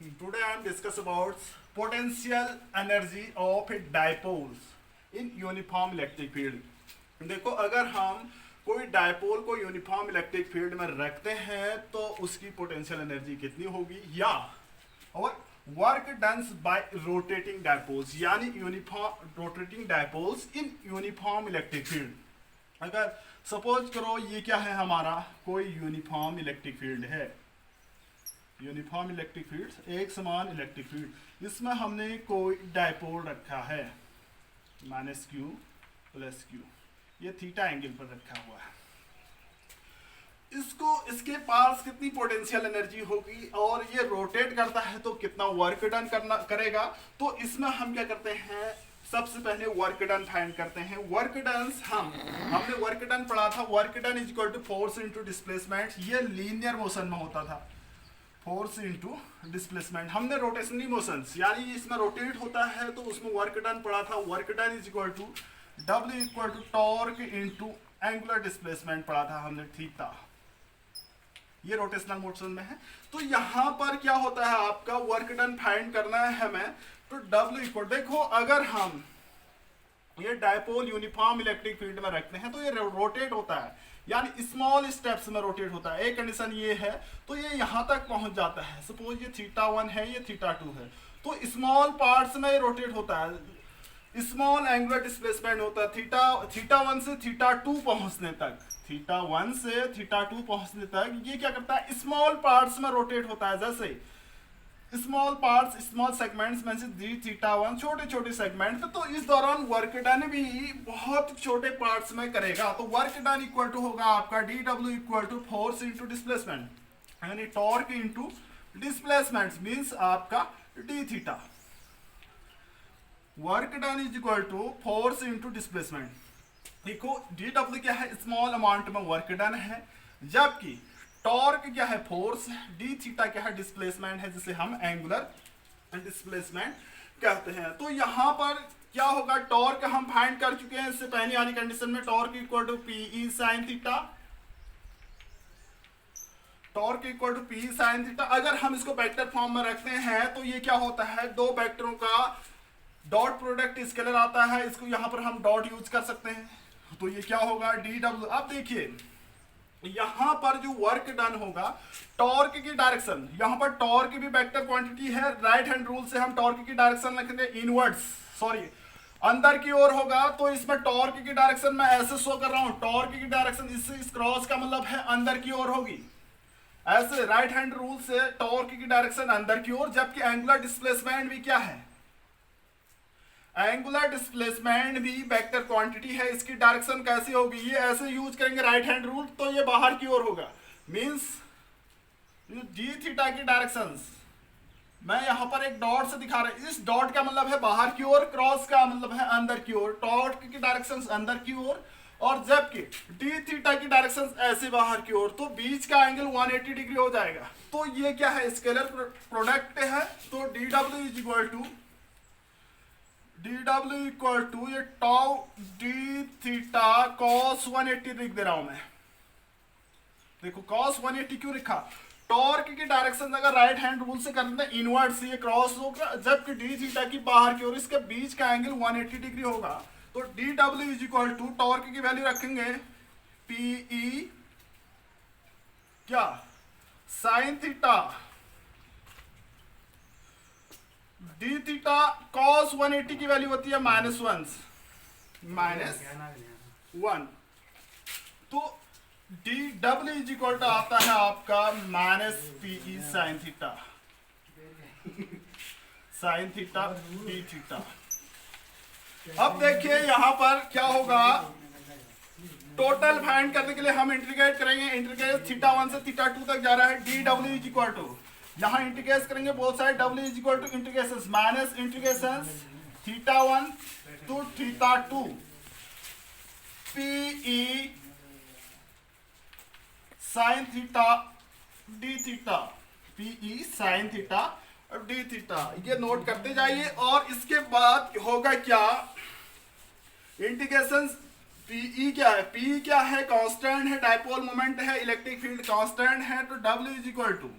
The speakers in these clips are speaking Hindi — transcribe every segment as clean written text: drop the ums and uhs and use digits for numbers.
Today I am discuss about potential energy of dipoles in uniform electric field. देखो अगर हम कोई डायपोल को यूनिफॉर्म इलेक्ट्रिक फील्ड में रखते हैं तो उसकी पोटेंशियल एनर्जी कितनी होगी, या और work done by rotating dipoles यानी uniform rotating dipoles in uniform electric field. अगर सपोज करो ये क्या है, हमारा कोई यूनिफॉर्म इलेक्ट्रिक फील्ड है, यूनिफॉर्म इलेक्ट्रिक फील्ड एक समान इलेक्ट्रिक फील्ड, इसमें हमने कोई डायपोल रखा है माइनस क्यू प्लस क्यू, ये थीटा एंगल पर रखा हुआ है। इसको इसके पास कितनी पोटेंशियल एनर्जी होगी और ये रोटेट करता है तो कितना वर्क डन करेगा। तो इसमें हम क्या करते हैं, सबसे पहले वर्क डन फाइंड करते हैं। वर्क डन हमने वर्क डन पढ़ा था, work done is equal to force into displacement. ये लीनियर मोशन में होता था, फोर्स इनटू डिस्प्लेसमेंट। हमने रोटेशनरी मोशंस यानी इसमें रोटेट होता है तो उसमें वर्क डन पढ़ा था। Work done is equal to W equal to torque into angular displacement पढ़ा था हमने, थीटा। ये रोटेशनल मोशन में है। तो यहां पर क्या होता है, आपका वर्क डन फाइंड करना है हमें, तो W इक्वल, देखो अगर हम ये डायपोल यूनिफॉर्म इलेक्ट्रिक फील्ड में रखते हैं तो ये रोटेट होता है, यानी स्मॉल स्टेप्स में रोटेट होता है। एक कंडीशन ये है तो ये यहां तक पहुंच जाता है। सपोज ये थीटा 1 है, ये थीटा 2 है, तो स्मॉल पार्ट्स में रोटेट होता है, स्मॉल एंगुलर डिस्प्लेसमेंट होता है थीटा 1 से थीटा 2 पहुंचने तक, थीटा 1 से थीटा 2 पहुंचने तक ये क्या करता है, स्मॉल पार्ट्स में रोटेट होता है। जैसे स्मॉल पार्ट्स, स्मॉल सेगमेंट्स में से दी थीटा 1 छोटे छोटे सेगमेंट, तो इस दौरान वर्क डन भी बहुत छोटे पार्ट्स में करेगा। तो वर्क डन इक्वल टू होगा आपका DW equal to force into displacement, यानी टॉर्क इंटू डिस्प्लेसमेंट मीन्स आपका D theta. Work done is equal to force into displacement. देखो DW क्या है, स्मॉल अमाउंट में वर्क डन है, जबकि टॉर्क क्या है, फोर्स, डी थीटा क्या है, डिस्प्लेसमेंट है, जिसे हम एंगुलर डिस्प्लेसमेंट कहते हैं। तो यहां पर क्या होगा, टॉर्क हम फाइंड कर चुके हैं इससे पहले वाली कंडीशन में, torque equal to PE sine theta, torque equal to P sine theta. अगर हम इसको वेक्टर फॉर्म में रखते हैं तो ये क्या होता है, दो वेक्टरों का डॉट प्रोडक्ट स्केलर आता है, इसको यहां पर हम डॉट यूज कर सकते हैं। तो ये क्या होगा DW। अब देखिए यहां पर जो वर्क डन होगा, टॉर्क की डायरेक्शन, यहां पर टॉर्क भी वेक्टर क्वांटिटी है, राइट हैंड रूल से हम टॉर्क की डायरेक्शन लिखेंगे इनवर्ड्स, सॉरी अंदर की ओर होगा। तो इसमें टॉर्क की डायरेक्शन मैं ऐसे शो कर रहा हूं, टॉर्क की डायरेक्शन इससे इस क्रॉस का मतलब है अंदर की ओर होगी, ऐसे राइट हैंड रूल से टॉर्क की डायरेक्शन अंदर की ओर। जबकि एंगुलर डिस्प्लेसमेंट भी क्या है, एंगुलर डिस्प्लेसमेंट भी वेक्टर क्वांटिटी है, इसकी डायरेक्शन कैसी होगी, ये ऐसे यूज करेंगे राइट हैंड रूल, तो ये बाहर की ओर होगा। मींस डी थीटा की डायरेक्शन मैं यहां पर एक डॉट से दिखा रहा हूं, इस डॉट का मतलब है बाहर की ओर, क्रॉस का मतलब है अंदर की ओर, टॉर्क की डायरेक्शन अंदर की ओर, और जबकि डी थीटा की डायरेक्शन ऐसे बाहर की ओर, तो बीच का एंगल 180 डिग्री हो जाएगा। तो ये क्या है, स्केलर प्रोडक्ट है। तो DW is equal to DW equal to ये टाउ डी थीटा कॉस 180 लिख दे रहा हूं मैं। देखो कॉस 180 क्यों लिखा, टॉर्क की डायरेक्शन अगर राइट हैंड रूल से करते हैं इनवर्ड से ये क्रॉस होगा, जबकि डी थीटा की बाहर की ओर, इसके बीच का एंगल 180 डिग्री होगा। तो DW is equal to torque की वैल्यू रखेंगे PE क्या sine theta D theta cos 180 की वैल्यू होती है -1। तो DW इज इक्वल टू आता है आपका -PE sine theta, sign theta D theta. अब देखिए यहां पर क्या होगा, टोटल फाइंड करने के लिए हम इंटीग्रेट करेंगे, इंटीग्रेट थीटा 1 से थीटा 2 तक जा रहा है। DW इज इक्वल टू यहां इंटीग्रेट करेंगे both side, W is equal to integration minus integration theta 1 to theta 2 PE sine theta D theta, PE sine theta और डी थीटा, ये नोट करते जाइए। और इसके बाद होगा क्या, इंटीग्रेशन PE क्या है, P क्या है, कांस्टेंट है, डायपोल मोमेंट है, इलेक्ट्रिक फील्ड कांस्टेंट है, तो W is equal to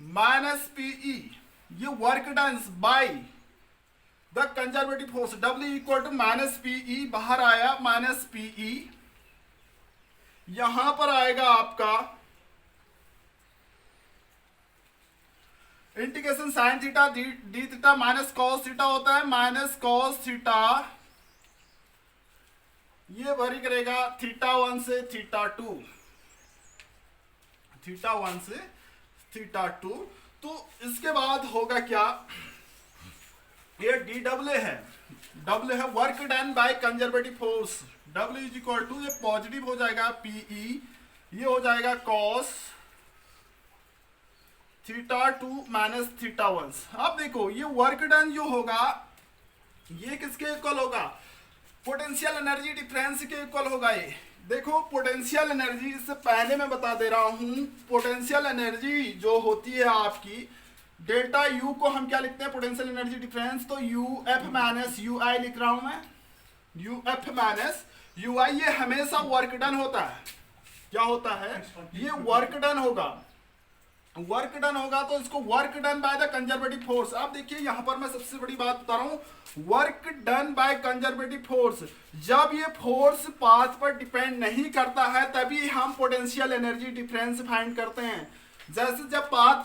minus PE, ये work done by the conservative force, W equal to minus PE, बाहर आया माइनस पीई, यहां पर आएगा आपका integration sine theta D theta minus cos theta होता है, माइनस कॉस थीटा, ये वरी करेगा थीटा 1 से थीटा 2, थीटा 1 से थीटा 2। तो इसके बाद होगा क्या, ये डी डब्ल्यू है work done by conservative force, W is equal to, ये पॉजिटिव हो जाएगा पीई, ये हो जाएगा कॉस थीटा 2 माइनस थीटा 1। अब देखो ये वर्क डन जो होगा ये किसके इक्वल होगा, पोटेंशियल एनर्जी डिफरेंस के इक्वल होगा। ये देखो पोटेंशियल एनर्जी, इससे पहले मैं बता दे रहा हूं, पोटेंशियल एनर्जी जो होती है आपकी डेल्टा यू को हम क्या लिखते हैं, पोटेंशियल एनर्जी डिफरेंस, तो यू एफ माइनस यू आई लिख रहा हूं मैं, यू एफ माइनस यू आई, ये हमेशा वर्क डन होता है। क्या होता है, ये वर्क डन होगा, वर्क डन होगा, तो इसको work done by the conservative force. अब देखिए यहां पर मैं सबसे बड़ी बात बता रहा हूं, work done by conservative force, जब ये फोर्स पाथ पर डिपेंड नहीं करता है तभी हम पोटेंशियल एनर्जी डिफरेंस फाइंड करते हैं। जैसे जब पाथ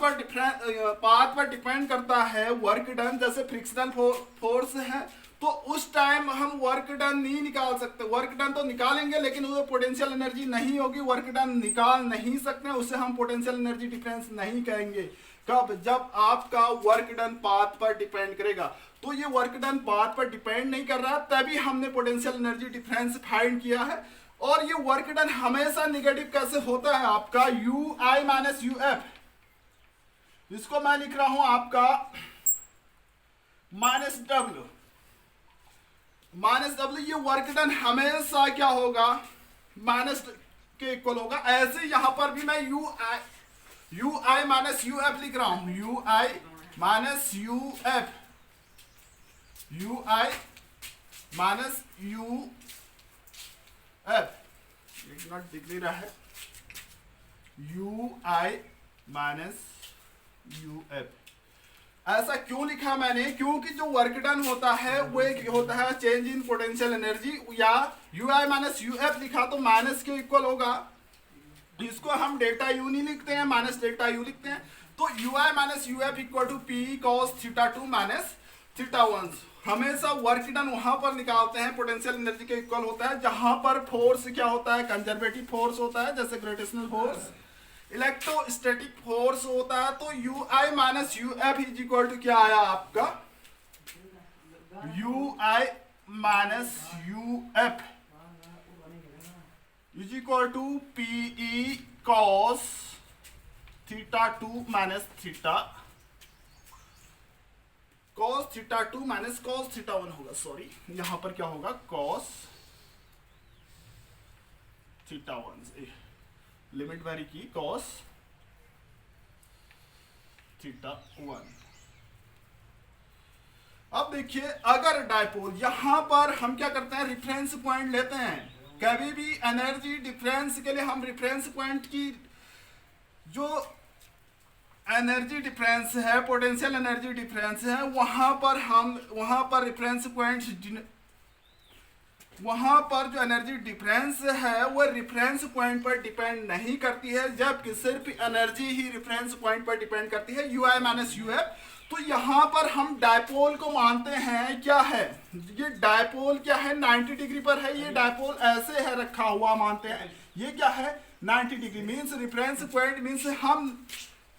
पर डिपेंड करता है वर्क डन, जैसे फ्रिक्शनल फोर्स है, तो उस टाइम हम वर्क डन नहीं निकाल सकते, वर्क डन तो निकालेंगे लेकिन वो पोटेंशियल एनर्जी नहीं होगी, वर्क डन निकाल नहीं सकते, उससे हम पोटेंशियल एनर्जी डिफरेंस नहीं कहेंगे। कब, जब आपका वर्क डन पाथ पर डिपेंड करेगा। तो ये वर्क डन पाथ पर डिपेंड नहीं कर रहा, तभी हमने पोटेंशियल एनर्जी डिफरेंस फाइंड किया है। और ये वर्क डन हमेशा निगेटिव कैसे होता है आपका, U I minus U F, इसको मैं लिख रहा हूं आपका माइनस डब्ल्यू, माइनस डब्ल्यू, ये वर्क डन हमेशा क्या होगा, माइनस के इक्वल होगा। ऐसे यहां पर भी मैं you I minus U F लिख रहा हूं, you I minus U F, you I minus U F, एक मिनट दिख नहीं रहा है, you I minus U F. ऐसा क्यों लिखा मैंने, क्योंकि जो वर्क डन होता है वो एक होता है चेंज इन पोटेंशियल एनर्जी, या you I minus U F लिखा तो माइनस के इक्वल होगा, इसको हम डेल्टा यू नहीं लिखते हैं, माइनस डेल्टा यू लिखते हैं। तो U I minus U F equal to P cos theta 2 minus theta 1। हमेशा वर्क डन वहां पर निकालते हैं पोटेंशियल एनर्जी के इक्वल होता है जहां पर फोर्स क्या होता है, कंजर्वेटिव फोर्स होता है, जैसे ग्रेविटेशनल फोर्स, इलेक्ट्रोस्टैटिक फोर्स होता है। तो U I minus U F is equal to क्या आया आपका, U I minus U F is equal to PE cos theta 2 minus theta, cos theta 2 minus cos theta 1 होगा, सॉरी यहां पर क्या होगा, कॉस थीटा 1, लिमिट वेरी की, कॉस थीटा 1। अब देखिए अगर डायपोल, यहां पर हम क्या करते हैं, रिफरेंस पॉइंट लेते हैं। कभी भी एनर्जी डिफरेंस के लिए हम रिफरेंस पॉइंट की, जो एनर्जी डिफरेंस है, पोटेंशियल एनर्जी डिफरेंस है, वहां पर रिफरेंस पॉइंट, वहां पर जो एनर्जी डिफरेंस है वो रेफरेंस पॉइंट पर डिपेंड नहीं करती है, जबकि सिर्फ एनर्जी ही रेफरेंस पॉइंट पर डिपेंड करती है, you I minus U F. तो यहां पर हम डायपोल को मानते हैं, क्या है ये डायपोल, क्या है 90 डिग्री पर है, ये डायपोल ऐसे है रखा हुआ मानते हैं, ये क्या है 90 degree, means reference point, means हम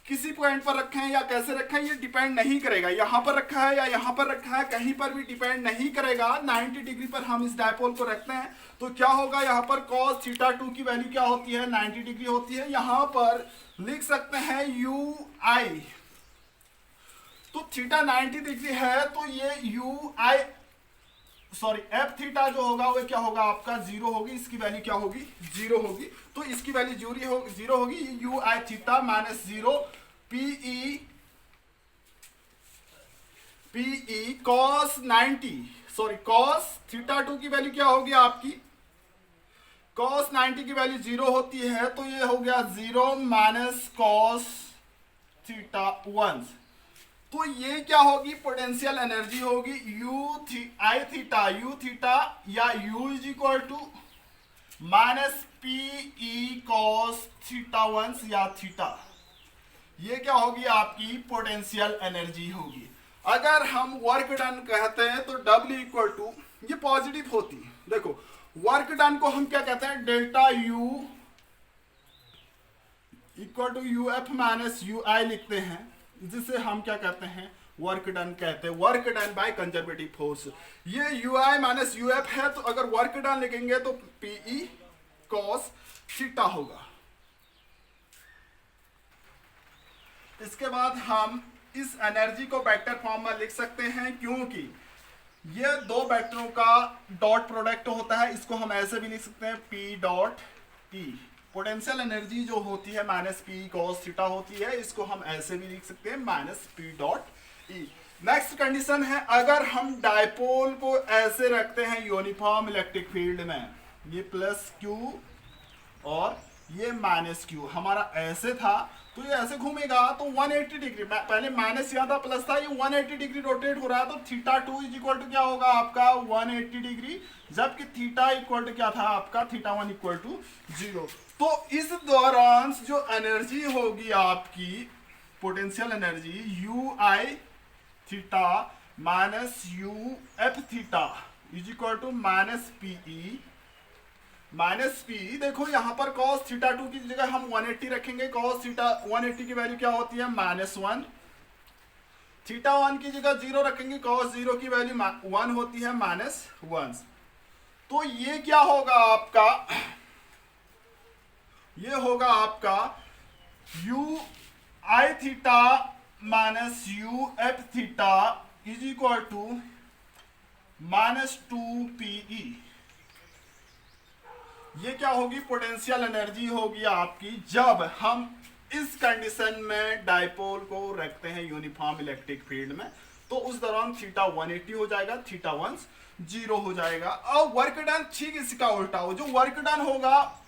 किसी पॉइंट पर रखे हैं या कैसे रखे हैं ये डिपेंड नहीं करेगा, यहां पर रखा है या यहां पर रखा है कहीं पर भी डिपेंड नहीं करेगा। 90 डिग्री पर हम इस डायपोल को रखते हैं तो क्या होगा, यहां पर cos थीटा 2 की वैल्यू क्या होती है, 90 डिग्री होती है। यहां पर लिख सकते हैं यू आई, तो थीटा 90 डिग्री है तो ये यू आई सॉरी एफ थीटा जो होगा वो क्या होगा आपका 0 होगी, इसकी वैल्यू क्या होगी 0 होगी, तो इसकी वैल्यू 0 होगी, U I theta minus 0 PE cos 90 sorry cos theta 2 की वैल्यू क्या होगी आपकी, कॉस 90 की वैल्यू 0 होती है तो ये हो गया 0 माइनस कॉस थीटा वंस। तो ये क्या होगी, पोटेंशियल एनर्जी होगी आई थीटा यू थीटा या U is equal to minus P E cos theta once या थीटा। ये क्या होगी, आपकी पोटेंशियल एनर्जी होगी। अगर हम वर्क डन कहते हैं तो W इक्वल टू, ये पॉजिटिव होती है, देखो वर्क डन को हम क्या कहते हैं, delta U equal to U F minus U I लिखते हैं, जिसे हम क्या कहते हैं, वर्क डन कहते हैं, work done by conservative force. ये U I minus U F है, तो अगर वर्क डन लिखेंगे तो पीई कॉस थीटा होगा। इसके बाद हम इस एनर्जी को वेक्टर फॉर्म में लिख सकते हैं, क्योंकि ये दो वेक्टरों का डॉट प्रोडक्ट होता है। इसको हम ऐसे भी लिख सकते हैं, P dot E. Potential energy जो होती है माइनस पी कॉस थीटा होती है, इसको हम ऐसे भी लिख सकते हैं, minus P dot E. Next condition है, अगर हम डायपोल को ऐसे रखते हैं यूनिफॉर्म इलेक्ट्रिक फील्ड में, ये प्लस क्यू और ये माइनस क्यू हमारा ऐसे था, तो ये ऐसे घूमेगा तो 180 डिग्री, पहले माइनस यहाँ था प्लस था, ये 180 डिग्री रोटेट हो रहा है, तो theta two is equal to क्या होगा आपका 180 डिग्री, जबकि थीटा इक्वल टू क्या था आपका, थीटा वन इक्वल टू 0। तो इस दौरान जो एनर्जी होगी आपकी potential energy U I theta minus U F theta is equal to minus PE minus P. देखो यहाँ पर cos थीटा टू की जगह हम 180 रखेंगे, cos थीटा 180 की वैल्यू क्या होती है, -1। थीटा वन की जगह 0 रखेंगे, cos 0 की वैल्यू 1 होती है, -1। तो ये क्या होगा आपका, ये होगा आपका U I theta minus U F theta is equal to -2 PE। ये क्या होगी, पोटेंशियल एनर्जी होगी आपकी, जब हम इस कंडीशन में डायपोल को रखते हैं यूनिफॉर्म इलेक्ट्रिक फील्ड में, तो उस दौरान थीटा 180 हो जाएगा, थीटा वन 0 हो जाएगा। और वर्क डन ठीक इसका उल्टा हो, जो वर्क डन होगा,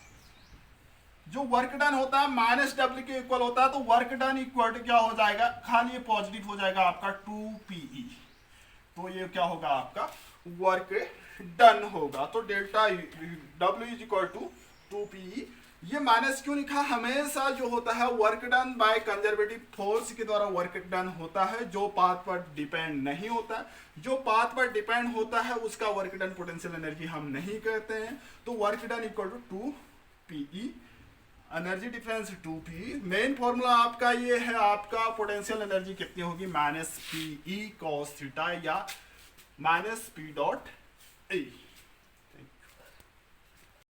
जो वर्क डन होता है माइनस डब्ल्यू के इक्वल होता है, तो वर्क डन इक्वल टू क्या हो जाएगा, खाली ये पॉजिटिव हो जाएगा आपका 2PE। तो ये क्या होगा आपका वर्क डन होगा। तो delta W is equal to 2PE। ये माइनस क्यों लिखा, हमेशा जो होता है work done by conservative force के द्वारा वर्क डन होता है, जो पाथ पर डिपेंड नहीं होता। जो पाथ पर डिपेंड होता है उसका वर्क डन पोटेंशियल एनर्जी हम नहीं कहते हैं। तो work done equal to 2PE, energy difference 2PE। Main formula आपका ये है, आपका पोटेंशियल एनर्जी कितनी होगी, -PE cos थीटा या -P डॉट E।